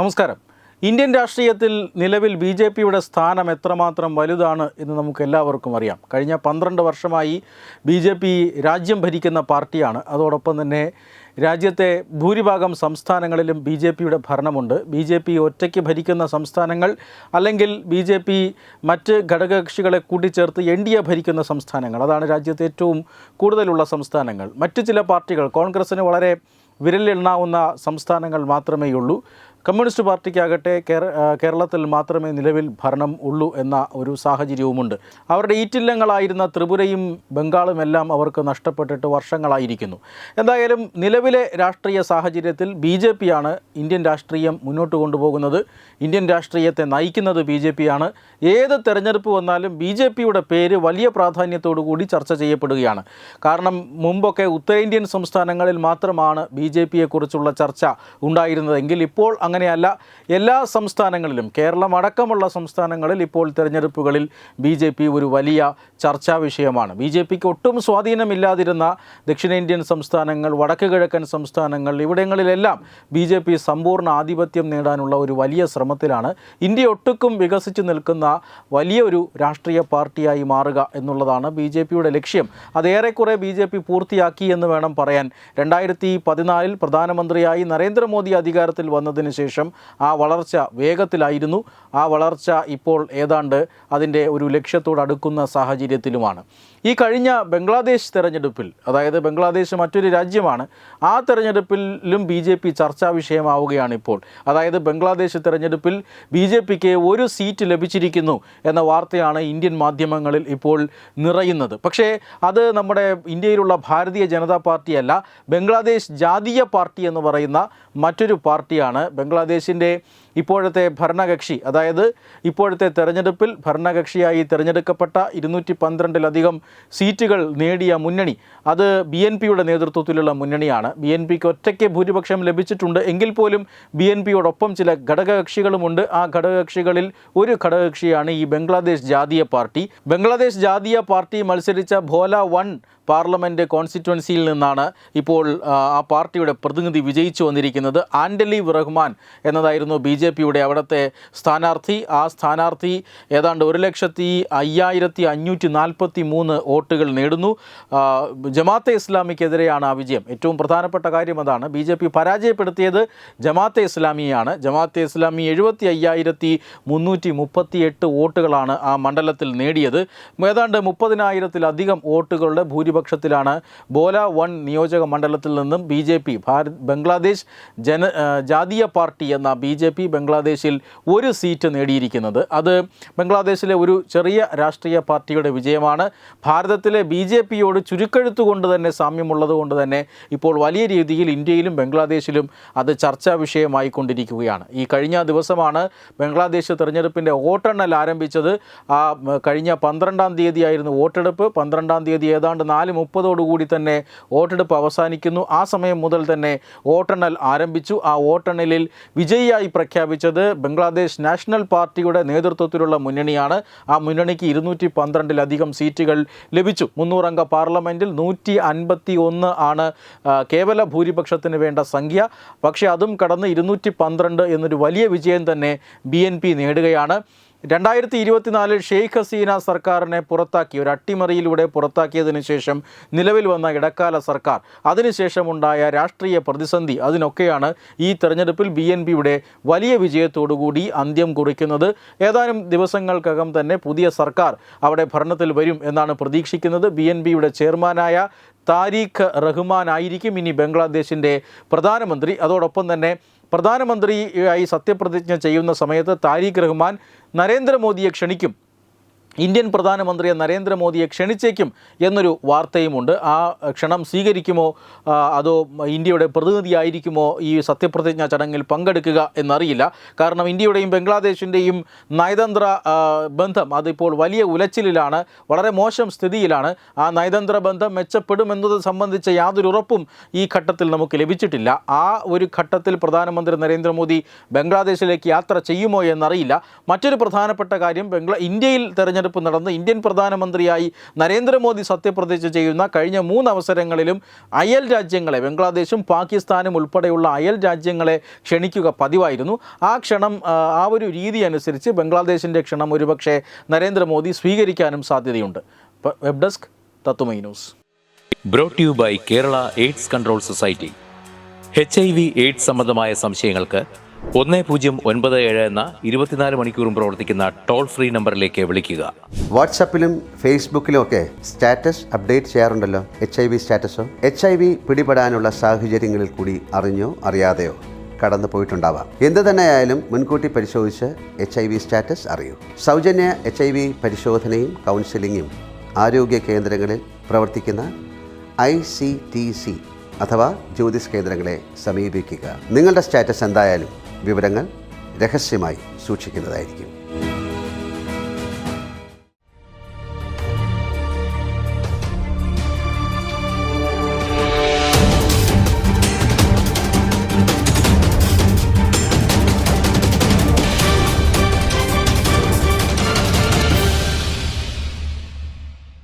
നമസ്കാരം. ഇന്ത്യൻ രാഷ്ട്രീയത്തിൽ നിലവിൽ ബി.ജെ.പിയുടെ സ്ഥാനം എത്രമാത്രം വലുതാണ് എന്ന് നമുക്ക് എല്ലാവർക്കും അറിയാം. കഴിഞ്ഞ 12 വർഷമായി ബി.ജെ.പി രാജ്യം ഭരിക്കുന്ന പാർട്ടിയാണ്. അതോടൊപ്പം തന്നെ രാജ്യത്തെ ഭൂരിഭാഗം സംസ്ഥാനങ്ങളിലും ബി.ജെ.പിയുടെ ഭരണമുണ്ട്. ബി.ജെ.പി ഒറ്റയ്ക്ക് ഭരിക്കുന്ന സംസ്ഥാനങ്ങൾ അല്ലെങ്കിൽ ബി.ജെ.പി മറ്റ് ഘടകകക്ഷികളെ കൂട്ടിച്ചേർത്ത് എൻ.ഡി.എ ഭരിക്കുന്ന സംസ്ഥാനങ്ങൾ, അതാണ് രാജ്യത്തെ ഏറ്റവും കൂടുതലുള്ള സംസ്ഥാനങ്ങൾ. മറ്റ് ചില പാർട്ടികൾ, കോൺഗ്രസ്സിന് വളരെ വിരലിലെണ്ണാവുന്ന സംസ്ഥാനങ്ങൾ മാത്രമേയുള്ളൂ. കമ്മ്യൂണിസ്റ്റ് പാർട്ടിക്കാകട്ടെ കേരളത്തിൽ മാത്രമേ നിലവിൽ ഭരണം ഉള്ളൂ എന്ന ഒരു സാഹചര്യവുമുണ്ട്. അവരുടെ ഈറ്റില്ലങ്ങളായിരുന്ന ത്രിപുരയും ബംഗാളുമെല്ലാം അവർക്ക് നഷ്ടപ്പെട്ടിട്ട് വർഷങ്ങളായിരിക്കുന്നു. എന്തായാലും നിലവിലെ രാഷ്ട്രീയ സാഹചര്യത്തിൽ ബി.ജെ.പിയാണ് ഇന്ത്യൻ രാഷ്ട്രീയം മുന്നോട്ട് കൊണ്ടുപോകുന്നത്. ഇന്ത്യൻ രാഷ്ട്രീയത്തെ നയിക്കുന്നത് ബി.ജെ.പിയാണ്. ഏത് തെരഞ്ഞെടുപ്പ് വന്നാലും ബി.ജെ.പിയുടെ പേര് വലിയ പ്രാധാന്യത്തോടു കൂടി ചർച്ച ചെയ്യപ്പെടുകയാണ്. കാരണം മുമ്പൊക്കെ ഉത്തരേന്ത്യൻ സംസ്ഥാനങ്ങളിൽ മാത്രമാണ് ബി.ജെ.പിയെക്കുറിച്ചുള്ള ചർച്ച ഉണ്ടായിരുന്നതെങ്കിൽ ഇപ്പോൾ അങ്ങനെയല്ല. എല്ലാ സംസ്ഥാനങ്ങളിലും, കേരളം അടക്കമുള്ള സംസ്ഥാനങ്ങളിൽ ഇപ്പോൾ തെരഞ്ഞെടുപ്പുകളിൽ ബി.ജെ.പി ഒരു വലിയ ചർച്ചാ വിഷയമാണ്. ബി.ജെ.പിക്ക് ഒട്ടും സ്വാധീനമില്ലാതിരുന്ന ദക്ഷിണേന്ത്യൻ സംസ്ഥാനങ്ങൾ, വടക്ക് കിഴക്കൻ സംസ്ഥാനങ്ങൾ, ഇവിടങ്ങളിലെല്ലാം ബി.ജെ.പി സമ്പൂർണ്ണ ആധിപത്യം നേടാനുള്ള ഒരു വലിയ ശ്രമത്തിലാണ്. ഇന്ത്യ ഒട്ടുക്കും വികസിച്ചു നിൽക്കുന്ന വലിയൊരു രാഷ്ട്രീയ പാർട്ടിയായി മാറുക എന്നുള്ളതാണ് ബി.ജെ.പിയുടെ ലക്ഷ്യം. അതേറെക്കുറെ ബി.ജെ.പി പൂർത്തിയാക്കി എന്ന് വേണം പറയാൻ. 2014 പ്രധാനമന്ത്രിയായി നരേന്ദ്രമോദി അധികാരത്തിൽ വന്നതിന് ശേഷം ആ വളർച്ച വേഗത്തിലായിരുന്നു. ആ വളർച്ച ഇപ്പോൾ ഏതാണ്ട് അതിൻ്റെ ഒരു ലക്ഷ്യത്തോടടുക്കുന്ന സാഹചര്യത്തിലുമാണ്. ഈ കഴിഞ്ഞ ബംഗ്ലാദേശ് തെരഞ്ഞെടുപ്പിൽ, അതായത് ബംഗ്ലാദേശ് മറ്റൊരു രാജ്യമാണ്, ആ തെരഞ്ഞെടുപ്പിലും ബി.ജെ.പി ചർച്ചാ വിഷയമാവുകയാണ് ഇപ്പോൾ. അതായത് ബംഗ്ലാദേശ് തെരഞ്ഞെടുപ്പിൽ ബി.ജെ.പിക്ക് ഒരു സീറ്റ് ലഭിച്ചിരിക്കുന്നു എന്ന വാർത്തയാണ് ഇന്ത്യൻ മാധ്യമങ്ങളിൽ ഇപ്പോൾ നിറയുന്നത്. പക്ഷേ അത് നമ്മുടെ ഇന്ത്യയിലുള്ള ഭാരതീയ ജനതാ പാർട്ടിയല്ല, ബംഗ്ലാദേശ് ജാതീയ പാർട്ടി എന്ന് പറയുന്ന മറ്റൊരു പാർട്ടിയാണ്. ബംഗ്ലാദേശിൻ്റെ ഇപ്പോഴത്തെ ഭരണകക്ഷി, അതായത് ഇപ്പോഴത്തെ തെരഞ്ഞെടുപ്പിൽ ഭരണകക്ഷിയായി തിരഞ്ഞെടുക്കപ്പെട്ട 212-ലധികം സീറ്റുകൾ നേടിയ മുന്നണി, അത് ബി.എൻ.പിയുടെ നേതൃത്വത്തിലുള്ള മുന്നണിയാണ്. ബി.എൻ.പിക്ക് ഒറ്റയ്ക്ക് ഭൂരിപക്ഷം ലഭിച്ചിട്ടുണ്ട് എങ്കിൽ പോലും ബി.എൻ.പിയോടൊപ്പം ചില ഘടകകക്ഷികളുമുണ്ട്. ആ ഘടകകക്ഷികളിൽ ഒരു ഘടകകക്ഷിയാണ് ഈ ബംഗ്ലാദേശ് ജാതീയ പാർട്ടി. ബംഗ്ലാദേശ് ജാതീയ പാർട്ടി മത്സരിച്ച ഭോല 1 പാർലമെൻറ്റ് കോൺസ്റ്റിറ്റ്യുവൻസിയിൽ നിന്നാണ് ഇപ്പോൾ ആ പാർട്ടിയുടെ പ്രതിനിധി വിജയിച്ചു വന്നിരിക്കുന്നത്. ആൻഡലീവ് റഹ്മാൻ എന്നതായിരുന്നു ബി.ജെ.പിയുടെ അവിടുത്തെ സ്ഥാനാർത്ഥി. ആ സ്ഥാനാർത്ഥി ഏതാണ്ട് 1,05,543 വോട്ടുകൾ നേടുന്നു. ജമാഅത്തെ ഇസ്ലാമിക്കെതിരെയാണ് ആ വിജയം. ഏറ്റവും പ്രധാനപ്പെട്ട കാര്യം അതാണ്. ബി.ജെ.പി പരാജയപ്പെടുത്തിയത് ജമാഅത്തെ ഇസ്ലാമിയെയാണ്. ജമാഅത്തെ ഇസ്ലാമി 75,338 വോട്ടുകളാണ് ആ മണ്ഡലത്തിൽ നേടിയത്. ഏതാണ്ട് 30,000-ലധികം വോട്ടുകളുടെ ഭൂരിപക്ഷത്തിലാണ് ഭോല 1 നിയോജക മണ്ഡലത്തിൽ നിന്നും ബി.ജെ.പി, ബംഗ്ലാദേശ് ജാതീയ പാർട്ടി എന്ന ബി.ജെ.പി ബംഗ്ലാദേശിൽ ഒരു സീറ്റ് നേടിയിരിക്കുന്നത്. അത് ബംഗ്ലാദേശിലെ ഒരു ചെറിയ രാഷ്ട്രീയ പാർട്ടിയുടെ വിജയമാണ്. ഭാരതത്തിലെ ബി.ജെ.പിയോട് ചുരുക്കെഴുത്തുകൊണ്ട് തന്നെ സാമ്യമുള്ളത് കൊണ്ട് തന്നെ ഇപ്പോൾ വലിയ രീതിയിൽ ഇന്ത്യയിലും ബംഗ്ലാദേശിലും അത് ചർച്ചാ വിഷയമായി കൊണ്ടിരിക്കുകയാണ്. ഈ കഴിഞ്ഞ ദിവസമാണ് ബംഗ്ലാദേശ് തെരഞ്ഞെടുപ്പിൻ്റെ വോട്ടെണ്ണൽ ആരംഭിച്ചത്. ആ കഴിഞ്ഞ 12-ാം തീയതിയായിരുന്നു വോട്ടെടുപ്പ്. 12-ാം തീയതി ഏതാണ്ട് 4:30 തന്നെ വോട്ടെടുപ്പ് അവസാനിക്കുന്നു. ആ സമയം മുതൽ തന്നെ വോട്ടെണ്ണൽ ആരംഭിച്ചു. ആ വോട്ടെണ്ണലിൽ വിജയിയായി പ്രഖ്യാപിച്ചത് ബംഗ്ലാദേശ് നാഷണൽ പാർട്ടിയുടെ നേതൃത്വത്തിലുള്ള മുന്നണിയാണ്. ആ മുന്നണിക്ക് 212-ലധികം സീറ്റുകൾ ലഭിച്ചു. 300-അംഗ പാർലമെൻറ്റിൽ 151 ആണ് കേവല ഭൂരിപക്ഷത്തിന് വേണ്ട സംഖ്യ. പക്ഷേ അതും കടന്ന് 212 എന്നൊരു വലിയ വിജയം തന്നെ ബി.എൻ.പി നേടുകയാണ്. 2024 ഷെയ്ഖ് ഹസീന സർക്കാരിനെ പുറത്താക്കി, ഒരു അട്ടിമറിയിലൂടെ പുറത്താക്കിയതിന് ശേഷം നിലവിൽ വന്ന ഇടക്കാല സർക്കാർ, അതിനുശേഷമുണ്ടായ രാഷ്ട്രീയ പ്രതിസന്ധി, അതിനൊക്കെയാണ് ഈ തെരഞ്ഞെടുപ്പിൽ ബി.എൻ.പിയുടെ വലിയ വിജയത്തോടുകൂടി അന്ത്യം കുറിക്കുന്നത്. ഏതാനും ദിവസങ്ങൾക്കകം തന്നെ പുതിയ സർക്കാർ അവിടെ ഭരണത്തിൽ വരും എന്നാണ് പ്രതീക്ഷിക്കുന്നത്. ബി.എൻ.പിയുടെ ചെയർമാനായ താരിഖ് റഹ്മാൻ ആയിരിക്കും ഇനി ബംഗ്ലാദേശിൻ്റെ പ്രധാനമന്ത്രി. അതോടൊപ്പം തന്നെ പ്രധാനമന്ത്രിയായി സത്യപ്രതിജ്ഞ ചെയ്യുന്ന സമയത്ത് താരിഖ് റഹ്മാൻ നരേന്ദ്രമോദിയെ ക്ഷണിക്കും, ഇന്ത്യൻ പ്രധാനമന്ത്രിയെ നരേന്ദ്രമോദിയെ ക്ഷണിച്ചേക്കും എന്നൊരു വാർത്തയുമുണ്ട്. ആ ക്ഷണം സ്വീകരിക്കുമോ അതോ ഇന്ത്യയുടെ പ്രതിനിധിയായിരിക്കുമോ ഈ സത്യപ്രതിജ്ഞാ ചടങ്ങിൽ പങ്കെടുക്കുക എന്നറിയില്ല. കാരണം ഇന്ത്യയുടെയും ബംഗ്ലാദേശിൻ്റെയും നയതന്ത്ര ബന്ധം അതിപ്പോൾ വലിയ ഉലച്ചിലാണ്, വളരെ മോശം സ്ഥിതിയിലാണ്. ആ നയതന്ത്ര ബന്ധം മെച്ചപ്പെടുമെന്നത് സംബന്ധിച്ച യാതൊരു ഉറപ്പും ഈ ഘട്ടത്തിൽ നമുക്ക് ലഭിച്ചിട്ടില്ല. ആ ഒരു ഘട്ടത്തിൽ പ്രധാനമന്ത്രി നരേന്ദ്രമോദി ബംഗ്ലാദേശിലേക്ക് യാത്ര ചെയ്യുമോ എന്നറിയില്ല. മറ്റൊരു പ്രധാനപ്പെട്ട കാര്യം, ഇന്ത്യയിൽ തെരഞ്ഞെടുപ്പ് തെരഞ്ഞെടുപ്പ് നടന്ന് ഇന്ത്യൻ പ്രധാനമന്ത്രിയായി നരേന്ദ്രമോദി സത്യപ്രതിജ്ഞ ചെയ്യുന്ന കഴിഞ്ഞ 3 അവസരങ്ങളിലും അയൽ രാജ്യങ്ങളെ, ബംഗ്ലാദേശും പാകിസ്ഥാനും ഉൾപ്പെടെയുള്ള അയൽ രാജ്യങ്ങളെ ക്ഷണിക്കുക പതിവായിരുന്നു. ആ ക്ഷണം, ആ ഒരു രീതി അനുസരിച്ച് ബംഗ്ലാദേശിൻ്റെ ക്ഷണം ഒരുപക്ഷെ നരേന്ദ്രമോദി സ്വീകരിക്കാനും സാധ്യതയുണ്ട്. വെബ് ഡെസ്ക് തത്തുമൈ news. Brought you by Kerala AIDS control society. HIV AIDS സംബന്ധമായ സംശയങ്ങൾക്ക് 1097 എന്ന 24 മണിക്കൂറും പ്രവർത്തിക്കുന്ന ടോൾ ഫ്രീ നമ്പറിലേക്ക് വിളിക്കുക. വാട്സാപ്പിലും ഫേസ്ബുക്കിലും ഒക്കെ സ്റ്റാറ്റസ് അപ്ഡേറ്റ് ചെയ്യാറുണ്ടല്ലോ. HIV സ്റ്റാറ്റസോ HIV പിടിപെടാനുള്ള സാഹചര്യങ്ങളിൽ കൂടി അറിഞ്ഞോ അറിയാതെയോ കടന്നു പോയിട്ടുണ്ടാവാം. എന്ത് തന്നെയായാലും മുൻകൂട്ടി പരിശോധിച്ച് HIV സ്റ്റാറ്റസ് അറിയൂ. സൗജന്യ HIV പരിശോധനയും കൗൺസിലിങ്ങും ആരോഗ്യ കേന്ദ്രങ്ങളിൽ പ്രവർത്തിക്കുന്ന ICTC അഥവാ ജ്യോതിസ് കേന്ദ്രങ്ങളെ സമീപിക്കുക. നിങ്ങളുടെ സ്റ്റാറ്റസ് എന്തായാലും വിവരങ്ങൾ രഹസ്യമായി സൂക്ഷിക്കുന്നതായിരിക്കും.